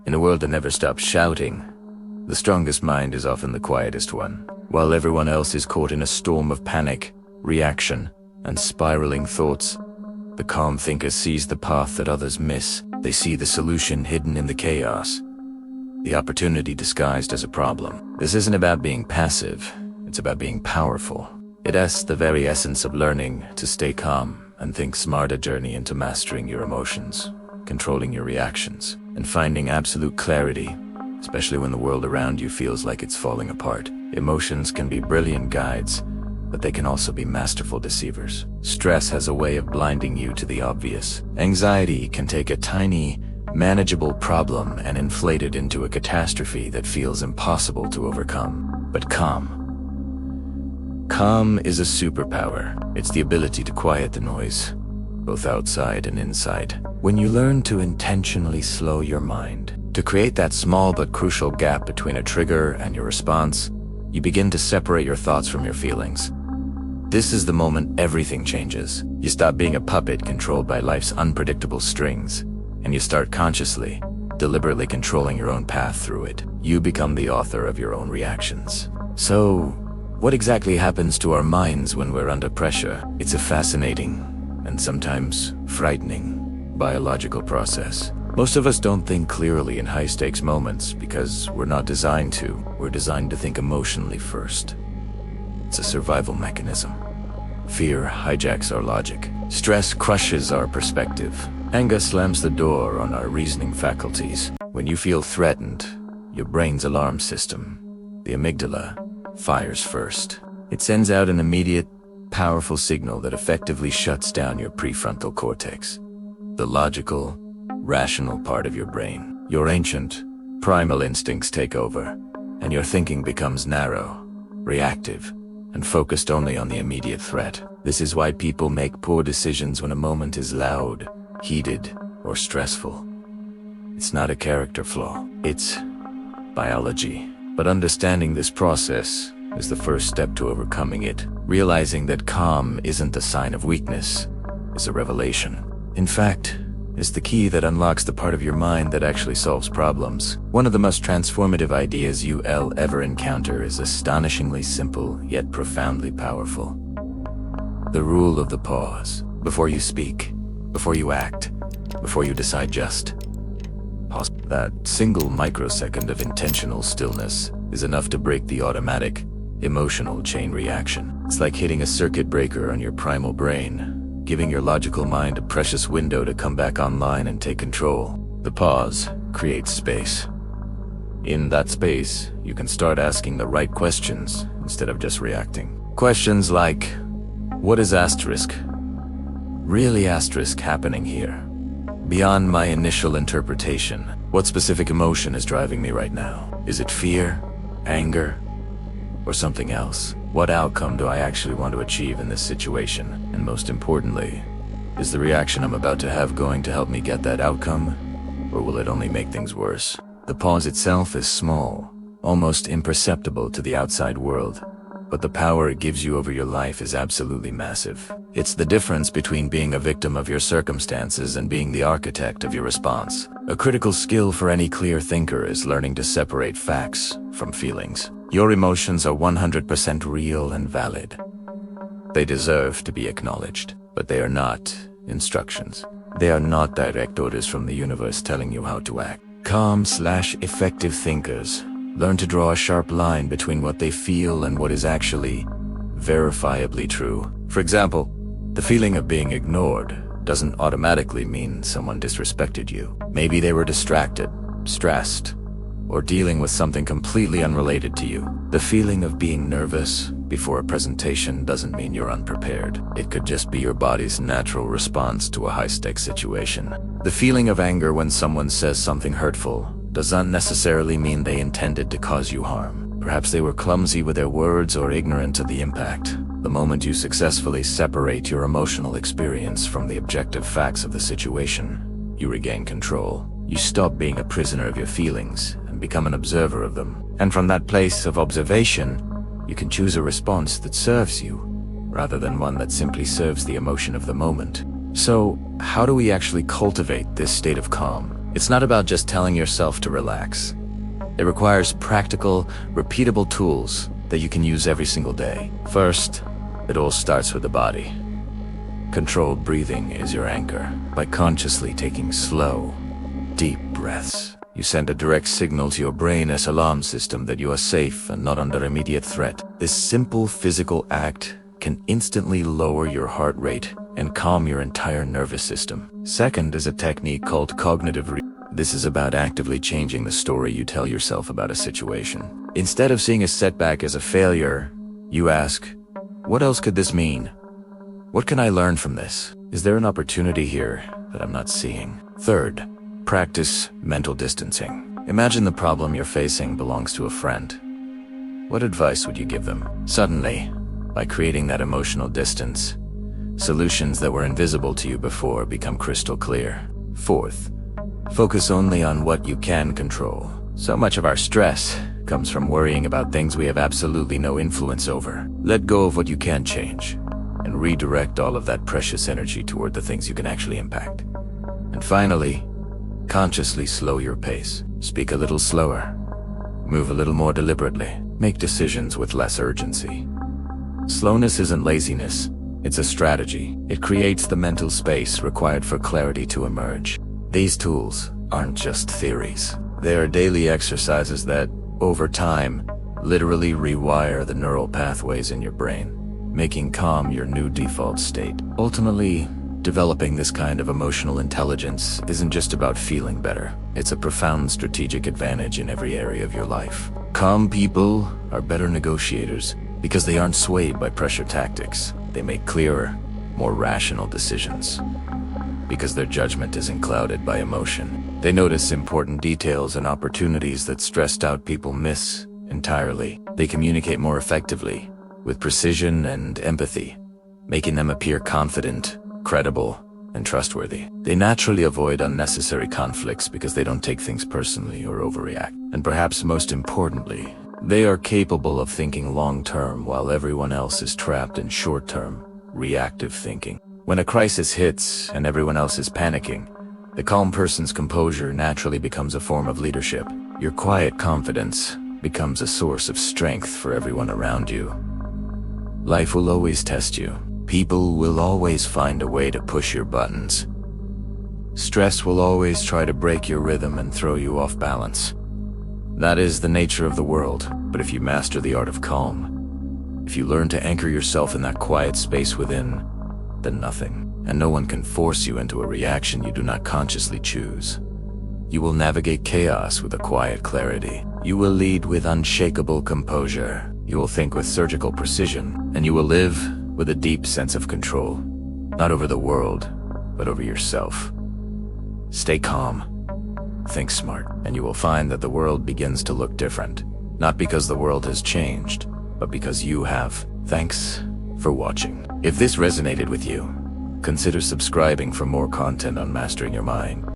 In a world that never stops shouting, the strongest mind is often the quietest one. While everyone else is caught in a storm of panic, reaction, and spiraling thoughts, the calm thinker sees the path that others miss. They see the solution hidden in the chaos, the opportunity disguised as a problem. This isn't about being passive, it's about being powerful. It asks the very essence of learning to stay calm and think smart, a journey into mastering your emotions, controlling your reactions, and finding absolute clarity, especially when the world around you feels like it's falling apart. Emotions can be brilliant guides, but they can also be masterful deceivers. Stress has a way of blinding you to the obvious. Anxiety can take a tiny, manageable problem and inflate it into a catastrophe that feels impossible to overcome. But calm is a superpower. It's the ability to quiet the noise, both outside and inside. When you learn to intentionally slow your mind, to create that small but crucial gap between a trigger and your response, you begin to separate your thoughts from your feelings. This is the moment everything changes. You stop being a puppet controlled by life's unpredictable strings, and you start consciously, deliberately controlling your own path through it. You become the author of your own reactions. So, what exactly happens to our minds when we're under pressure? It's a fascinating, and sometimes frightening, biological process. Most of us don't think clearly in high-stakes moments because we're not designed to. We're designed to think emotionally first. It's a survival mechanism. Fear hijacks our logic. Stress crushes our perspective. Anger slams the door on our reasoning faculties. When you feel threatened, your brain's alarm system, the amygdala, fires first. It sends out an immediate, powerful signal that effectively shuts down your prefrontal cortex, the logical, rational part of your brain. Your ancient, primal instincts take over, and your thinking becomes narrow, reactive, and focused only on the immediate threat. This is why people make poor decisions when a moment is loud, heated, or stressful. It's not a character flaw, it's biology. But understanding this process is the first step to overcoming it. Realizing that calm isn't a sign of weakness is a revelation. In fact, it's the key that unlocks the part of your mind that actually solves problems. One of the most transformative ideas you'll ever encounter is astonishingly simple, yet profoundly powerful. The rule of the pause. Before you speak, before you act, before you decide, just pause. That single microsecond of intentional stillness is enough to break the automatic, emotional chain reaction. It's like hitting a circuit breaker on your primal brain, giving your logical mind a precious window to come back online and take control. The pause creates space. In that space, you can start asking the right questions instead of just reacting. Questions like, what is really happening here? Beyond my initial interpretation, what specific emotion is driving me right now? Is it fear, anger, or something else? What outcome do I actually want to achieve in this situation? And most importantly, is the reaction I'm about to have going to help me get that outcome, or will it only make things worse? The pause itself is small, almost imperceptible to the outside world, but the power it gives you over your life is absolutely massive. It's the difference between being a victim of your circumstances and being the architect of your response. A critical skill for any clear thinker is learning to separate facts from feelings. Your emotions are 100% real and valid. They deserve to be acknowledged, but they are not instructions. They are not direct orders from the universe telling you how to act. Calm/effective thinkers learn to draw a sharp line between what they feel and what is actually verifiably true. For example, the feeling of being ignored doesn't automatically mean someone disrespected you. Maybe they were distracted, stressed, or dealing with something completely unrelated to you. The feeling of being nervous before a presentation doesn't mean you're unprepared. It could just be your body's natural response to a high-stakes situation. The feeling of anger when someone says something hurtful doesn't necessarily mean they intended to cause you harm. Perhaps they were clumsy with their words or ignorant of the impact. The moment you successfully separate your emotional experience from the objective facts of the situation, you regain control. You stop being a prisoner of your feelings and become an observer of them. And from that place of observation, you can choose a response that serves you, rather than one that simply serves the emotion of the moment. So, how do we actually cultivate this state of calm? It's not about just telling yourself to relax. It requires practical, repeatable tools that you can use every single day. First, it all starts with the body. Controlled breathing is your anchor. By consciously taking slow, deep breaths, you send a direct signal to your brain as alarm system that you are safe and not under immediate threat. This simple physical act can instantly lower your heart rate and calm your entire nervous system. Second is a technique called cognitive This is about actively changing the story you tell yourself about a situation. Instead of seeing a setback as a failure, you ask, what else could this mean? What can I learn from this? Is there an opportunity here that I'm not seeing? Third, practice mental distancing. Imagine the problem you're facing belongs to a friend. What advice would you give them? Suddenly, by creating that emotional distance, solutions that were invisible to you before become crystal clear. Fourth, focus only on what you can control. So much of our stress comes from worrying about things we have absolutely no influence over. Let go of what you can change and redirect all of that precious energy toward the things you can actually impact. And finally, consciously slow your pace. Speak a little slower. Move a little more deliberately. Make decisions with less urgency. Slowness isn't laziness. It's a strategy. It creates the mental space required for clarity to emerge. These tools aren't just theories. They are daily exercises that, over time, literally rewire the neural pathways in your brain, making calm your new default state. Ultimately, developing this kind of emotional intelligence isn't just about feeling better. It's a profound strategic advantage in every area of your life. Calm people are better negotiators because they aren't swayed by pressure tactics. They make clearer, more rational decisions because their judgment isn't clouded by emotion. They notice important details and opportunities that stressed out people miss entirely. They communicate more effectively, with precision and empathy, making them appear confident, credible, and trustworthy. They naturally avoid unnecessary conflicts because they don't take things personally or overreact. And perhaps most importantly, they are capable of thinking long-term while everyone else is trapped in short-term, reactive thinking. When a crisis hits and everyone else is panicking, the calm person's composure naturally becomes a form of leadership. Your quiet confidence becomes a source of strength for everyone around you. Life will always test you. People will always find a way to push your buttons. Stress will always try to break your rhythm and throw you off balance. That is the nature of the world, but if you master the art of calm, if you learn to anchor yourself in that quiet space within, then nothing, and no one can force you into a reaction you do not consciously choose. You will navigate chaos with a quiet clarity. You will lead with unshakable composure. You will think with surgical precision, and you will live with a deep sense of control, not over the world, but over yourself. Stay calm, think smart, and you will find that the world begins to look different, not because the world has changed, but because you have. Thanks for watching. If this resonated with you, consider subscribing for more content on mastering your mind.